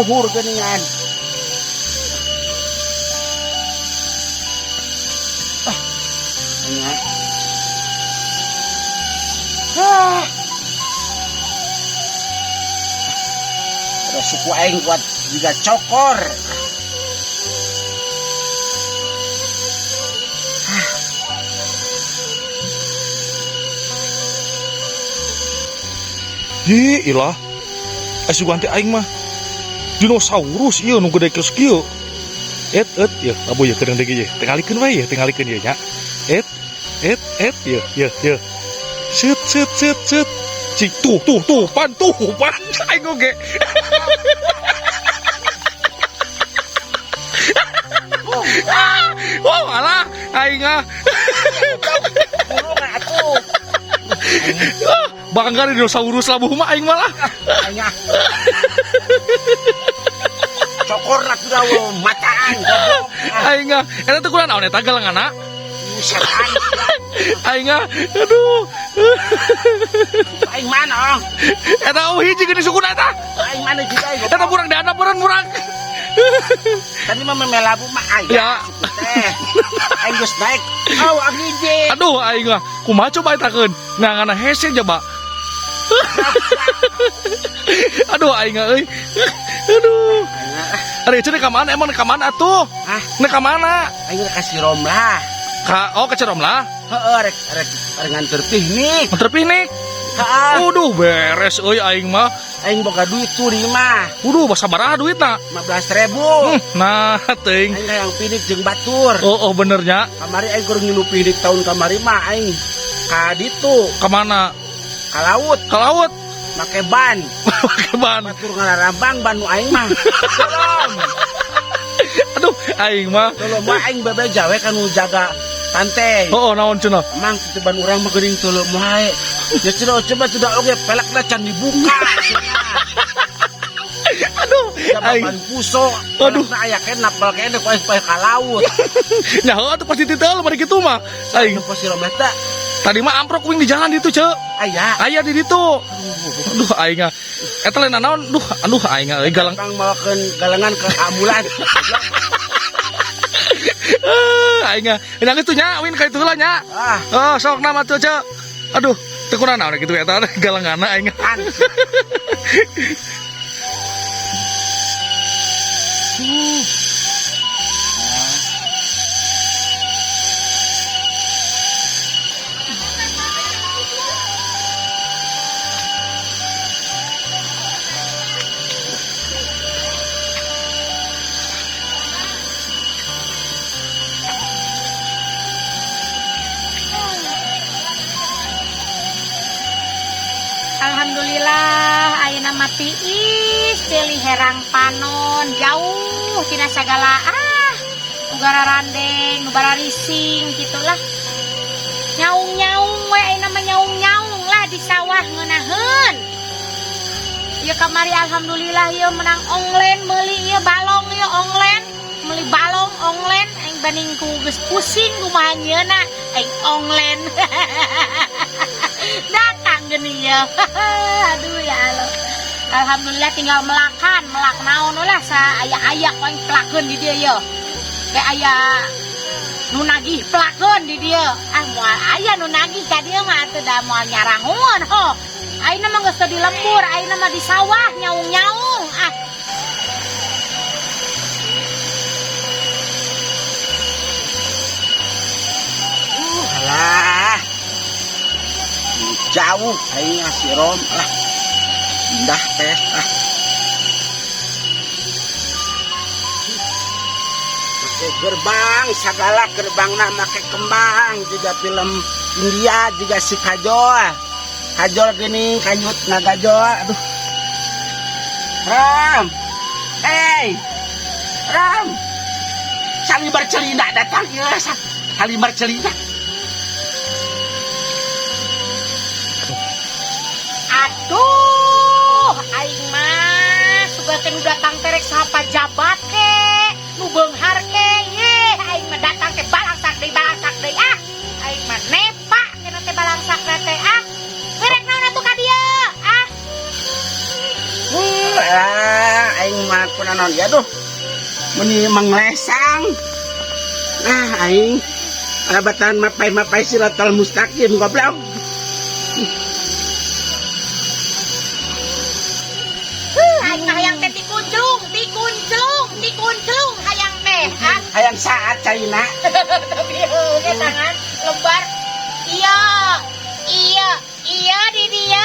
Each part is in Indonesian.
luhur geningan. Ingat. Ada suku aing kuat juga cokor. Hi ilah. Asugan teh aing mah dinosaurus ieu nu gede geus kieu. Et ya, abu ya kedeung deui ye. Tingalikeun wae ya, tingalikeun ye nya. Et ya. Set. Cik tuh, pan aing oge. Oh, alah aing ah. Burung atuh. Bangga dinosaurus labuh mah aing malah. Aing cokor nak dawo mataan goblok. Aing ah, eta teh kunaon eta galangana? Setan. Aing ah, aduh. Aing mana? Eta hiji geuning sukuna eta. Aing mana juga aing. Eta murang dana murang. Tadi mah memelabu mah aya. Ya. Teh. Aing geus naik. Au agije. Aduh aing ah, kumaha coba eta keun? Ngangana hese coba. Aduh aing ah euy. Aduh. Ari cenah ka mana emang ka mana atuh? Hah? Na ka mana? Aing kasih rom lah. Ke Cirom lah. Heeh, rek nganter piknik. Nganter piknik. Heeh. Uduh beres euy aing mah. Aing boga duit tuh di mah. Uduh sabaraha duitna? 15.000. Nah teuing. Aing yang piknik jeung batur. Oh bener nya. Kamari aing kudu ngilu piknik tahun kamari mah aing ka ditu, Ka mana? ka laut, Ka laut. make ban. Pakai ban. Batur ngararambang ban nu aing mah. Tolong. Aduh aing mah. Tolong mah aing bebe jawe kan nu jaga pantai. Oh naon cenah? Emang kitu ban urang mah geuning tolong moal. Ya coba sudah oge pelakna can dibuka. Aduh aing. Jaban puso. Aduh. Pelakna aya kene napal kene ku aing ka laut. Nyaho atuh pasti titel mari kitu mah. Aing. Anu posiro mah teh Tadi mah amprok wing di jalan ditu, Ceu. aya. Aya di ditu. Aduh aing ah. Eta lain naon? Aduh aing ah galang. Kang mawakeun galengan ke ambulan. Aing ah. Inang itu nya, win ka itu heula nya. Ah, Oh, sok nama tuh, Ceu. Aduh, teu kunaon naon kitu eta galangana aing. kan. Alhamdulillah ayeuna mah tiis ceuli herang panon jauh tina sagala ugara randeng nu bararising gitulah. Nyaung-nyaung we ayeuna mah nyaung-nyaung lah di sawah ngeunaheun. Ieu kamari alhamdulillah ieu menang onglen meuli ieu balong ieu onglen, meuli balong onglen aing banding ku geus pusing kumaha nyeuna aing onglen. Datang geuning ya. Aduh ya Allah. Alhamdulillah tinggal melak naon lah sa aya-aya poin pelakeun di dieu ye. Kayak aya nu nagih pelakeun di dieu. Moal aya nu nagih ka dieu mah atuh da moal nyarangun ho. Ayeuna mah geus di lembur, ayeuna mah di sawah nyaung-nyaung. Alah. Jauh aing ngasih rom lah. Indah teh Make gerbang sagala gerbangna make kembang juga film India juga si kajol gini kanyut ngagajol. Aduh. Ram. Hey. Ram. Salibar celina datang ya. Salibar celina. Aduh, aing mah sugakeun datang terek sapa jabat ke, nu beunghar ke, ye, aing mah datang teh balangsak deui aing mah nepa cenah teh balangsak teh Merek naon atuh ka dieu? Aing mah naon ya aduh. Meni menglesang. Nah aing abatan mapai siratal mustaqim goblok. Aing mah hayang teh tikunclung hayang teh. Hayang saat caina. Tapi ge tangan lembar. Iya di dia.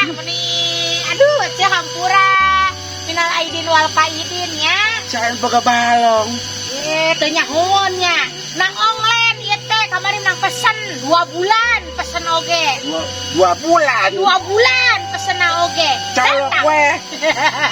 Meni aduh ceh hampura. Minal aidin wal faidin nya. Saen boga balong. Teu nyahoonnya. Nang online ieu teh kamari nang pesen 2 bulan pesen oge. 2 bulan. 2 bulan pesen oge. Colok we.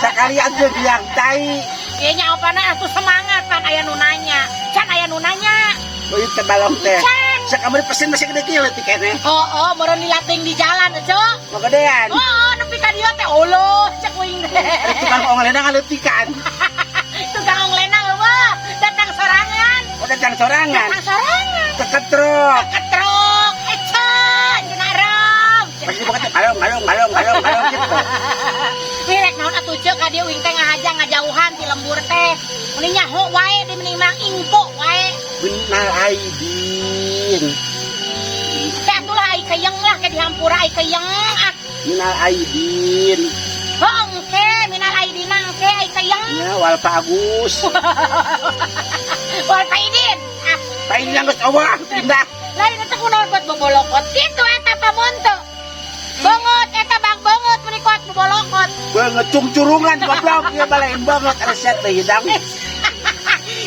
Sakalian teh biang tai. Ieu nya opana atuh semangat pan aya nu nanya. Can aya nu nanya. Beuy teh balong teh. Can. Sakamari pesen masih gede kieu leutik keneh. Oh, meureun dilatih di jalan cok. Magedean. Oh, nepi ka dieu teh Allah cek uing teh. Tukang onglena ngaleutikan. Tukang onglena eueuh, datang sorangan. Oh datang sorangan. Datang sorangan. Keketrok. Ketrok, ecan, jenaram. Masih bukan balong gitu. Wirek naon atuh ceuk ka dieu uing teh ngahajang ngajauhan ti lembur teh. Mending nyaho wae di mending mang ingko wae. Benar Aidin. Teh atulah ai keuyeng lah ke dihampura ai keuyeng. Minal Aidin. Engke minal aidin engke ai keuyeng. Ya wal Pak Agus. Wal paidin. Pak ini yang geus eueuh pindah. Lain eta kunaon buat bobolokot. Kitu eta pamun teu. Banget eta bang banget meuni kuat bobolokot. Beungeut cungcurungan goblok ieu balain banget resep teh hidang.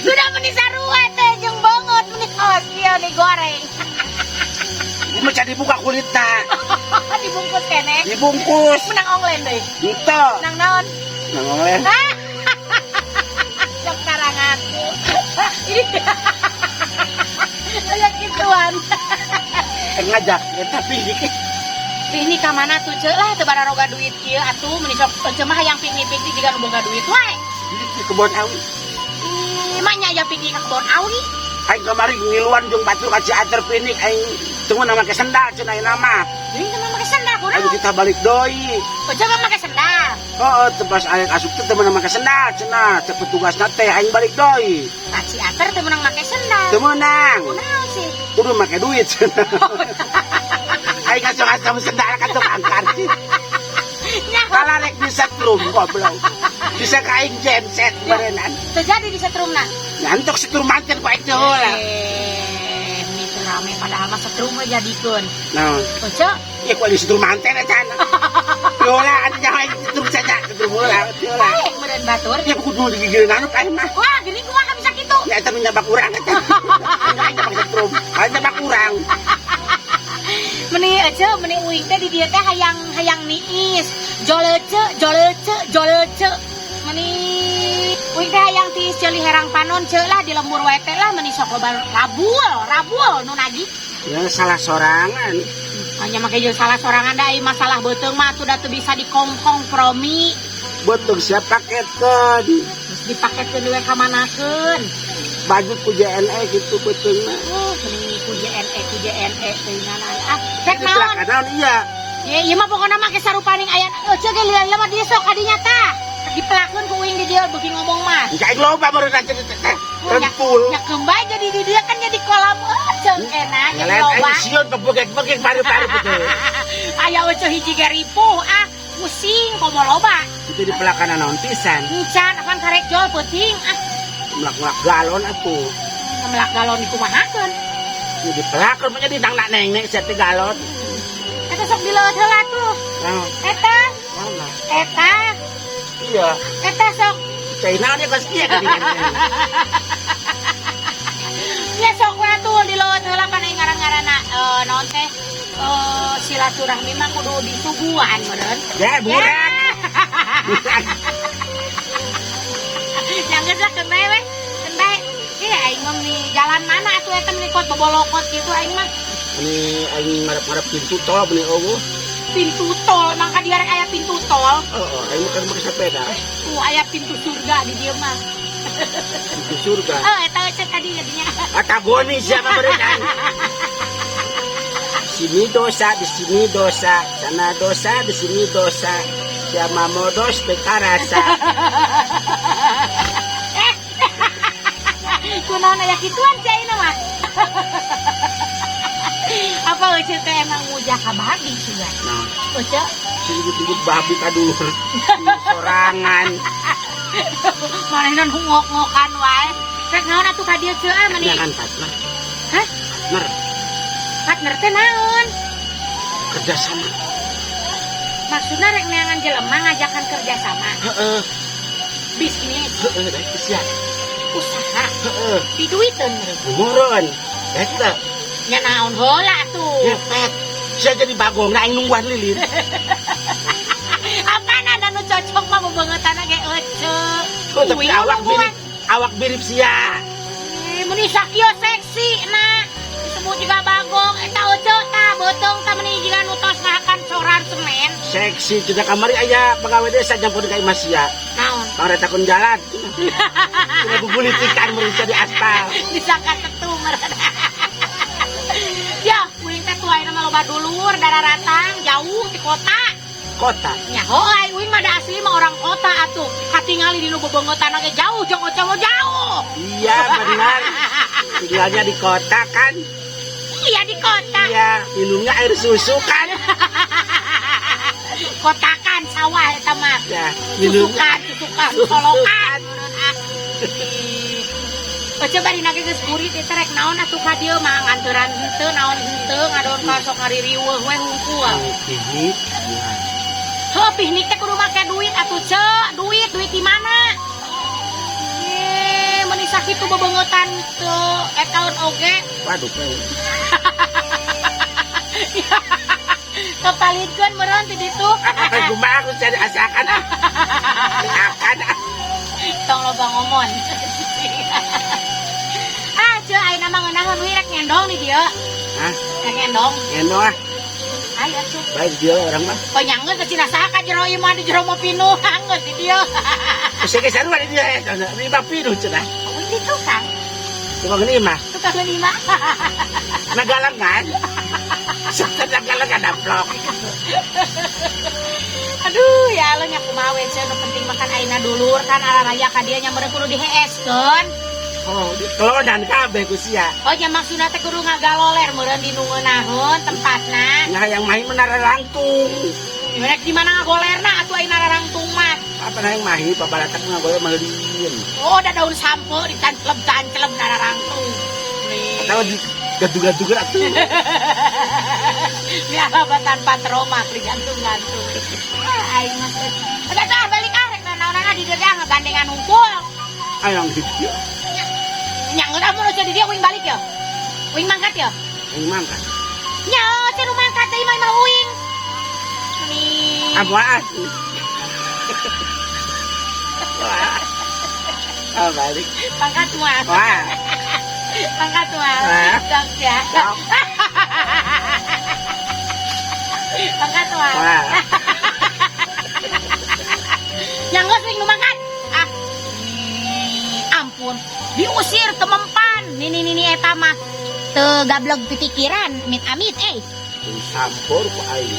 Sudah meuni sarua teh jeung banget meuni awas kieu digoreng. Ieu mah can dibuka kulitna. Dibungkus keneh. Dibungkus. Menang online deui. Henteu. Menang naon? Nang oleh. Sok karanganku. Aya kituan. Ngajak eta piknik. Piknik ka mana tuh ceuk lah teu bararoga duit kieu atuh meuni sok ece mah hayang piknik-piknik jiga nu boga duit wae. Di kebon awi. Mah nya aya piknik ka kebon awi. Aing kemarin ngiluan jeung batur ka Ciater piknik aing teu nama make sendal cenah ayeuna mah. Ini teman make sendal kurang. Aing kita balik deui. Coba make sendal. Heeh, teu pas aing asup teh teu meunang make sendal cenah. Cek petugasna teh aing balik deui. Kaci ater teu meunang make sendal. Teu meunang. Kunaon sih? Kudu make duit cenah. Aing ngacong-ngacong sendal ka tukang karcis. Kalah rek bisa setrum goblok. Bisa ka aing genset berenang. Terjadi di setrumna. Ngantok setrum manten ku aing teh heula. Ini teu rame padahal mah setrum mah jadikeun. Nah, Cek. ya ku di setrum manten acan. Heula anu jangan aing setrum saja, setrum heula, heula. Baik meureun batur. Ya kudu digigireun anu ka aing mah. Wah, gini kumaha bisa kitu? Ya eta menyabak urang eta. Aing mah setrum. Aing nyabak urang. Meni aja meni uing teh di dieu teh hayang niis. Jolece. Meni uing teh hayang ti ceuli herang panon ceuk lah di lembur wae teh lah meni sok loba rabul nu nagih. Ya salah sorangan. Hanya make jeung salah sorangan da ieu masalah beuteung mah atuh da teu bisa dikongkong-promi. Betul siap paketkeun. Terus dipaketkeun we ka manakeun. Baju ku JNE gitu betul mah. Meni ku JNE teh naon. Rek naon? Naon iya. Ya, ieu mah pokona make sarupaning aya ceuk ge lila mah dieu sok kadinya tah. Dipelakeun ku uing di dieu beuki ngomong mah. Kayak loba baru aja teh. Tentul. Ya kembali jadi di dia kan jadi kolam ceuk enak jadi Lain loba. aing sieun bebegek-begek baru-baru betul. Aya eueuh hiji ge ripuh pusing komo loba. Itu di pelakana naon pisan. Encan akan karek jol peuting Melak-melak galon atuh. ngemelak galon dikumahakeun. Ini di pelakon mah jadi nang neng sia teh galon. Eta sok dileuweut heula tuh. Naon? Eta Mana? Iya. eta sok China dia geus kieu kan. ya sok we tuh dileuweut heula pan aya ngaran-ngaranna naon teh silaturahmi mah kudu disuguhan meureun. Ya, burak. Jangan lah kena we. Kena. Iya aing mah di jalan mana atuh eta meni kot bobolokot kitu aing mah. Ini aing ngarep-ngarep pintu tol beuni eueuh. Pintu tol, mangka di arek aya pintu tol. Heeh, aing kan make sepeda. Aya pintu surga di dieu mah. Pintu surga. Eta cek tadi jadinya. Atagoni siapa berenang. Sini dosa, di sini dosa, sana dosa, di sini dosa. Siapa modos bekarasa. naon aya kituan cai na mah. Apa euceut teh emang mujah ka babi juga. Nah, Euceut sedikit babi kadulur. Sorangan. manehna ngok-ngokan wae. Rek naon atuh ka dieu ceu mani? Ini kan partner. Hah? Partner. Partner teh naon? Kerja sama. Maksudna rek neangan jelema ngajakan kerja sama. Heeh. Bisnis, Heeh, da sia. usaha, Heeh. diduiteun meureun. Muron. Eta. Nya naon heula tuh. Ngepet. Saya jadi bagong aing nungguan lilin. Apana anu cocok mah bebeungeutana ge euceut. Oh, tapi awak mirip sia. Meni sakieu seksi na. Disebut juga bagong eta euceut tah beuteung tah meni jiga nu tos ngahakan coran semen. Seksi juga kamari aya pegawai desa nyampur ka imah sia. Naon? Kareta kun jalan. Sudah bubulitikan merisa di aspal. Disangka tetu mereda. Ya, kuring teh tuai nama loba dulur, dararatang, jauh di kota. Kota. Nya hoai, uing mah da asli mah orang kota atuh. Katingali di nu bebeungeutana ge jauh, jeung oceh mah jauh. Iya benar. Tinggalnya di kota kan. Iya di kota. Iya, minumnya air susu kan. Kotakan sawah eta mah. Ya, minum. Susukan, solokan. Coba dina ge geus burit eta rek naon atuh ka dieu mah nganturan henteu naon henteu ngadon ka sok ngaririweuh we hungkul. Piknik. Heuh piknik teh kudu make duit atuh ceu, duit di mana? Meni sakitu bebeungetan teu etaun oge. Waduh, Pak. Kepalikeun meureun ti ditu. Kumaha aku cari asakan ah. Akan ah. Tong loba ngomong. Ceu ayeuna mah ngeunaheun we rek ngendong di dieu. Hah? Rek ngendong. Eno ah. Aya atuh. Baik dia orang mah. Penyangeun ke cina saha ka jero ieu mah di jero mah pinuh hangeut di dieu. Sege sarua di dia eta. Lima pinuh cenah. Wih di tukang. Tukang ini mah. Tukang lima. Nagalangan. Sakit nagalangan daplok. Aduh ya Allah nya kumaha we ceu nu penting makan ayeuna dulur kan araraya ka dieu nya meureun kudu diheeskeun. Oh, di kelonan kabeh ku sia. Oh nya maksudna teh kudu ngagaloler meureun di nu ngeunaheun tempatna. Nah yang mahi menara langtung. Rek di mana ngagolerna atuh ayeuna rarangtung mah. Apa nah yang mahi papalatak ngagoler maleureun. Oh da daun sampo ditancelep na rarangtung. Atau di gantung-gantung atuh. Biar tanpa trauma digantung-gantung. Aing mah teh. Ada balik rek naon-naonna di dieu ngagandengan hungkul. Ayang di dia. Nya ngeudah mun jadi dia uing balik ya. Uing mangkat ya. Yang mangkat. Nya teh nu mangkat deui mah uing. Ni. Apaan? Wah. Oh, balik. Pangkat mah. Wah. Pangkat mah. Wah. Sok ya. Sok. Pangkat mah. Wah. Yang geus uing nu mangkat. Ah. Ampun. Diusir teu mempan. Nini eta mah teu gablog pipikiran, amit-amit Sampur ku aing.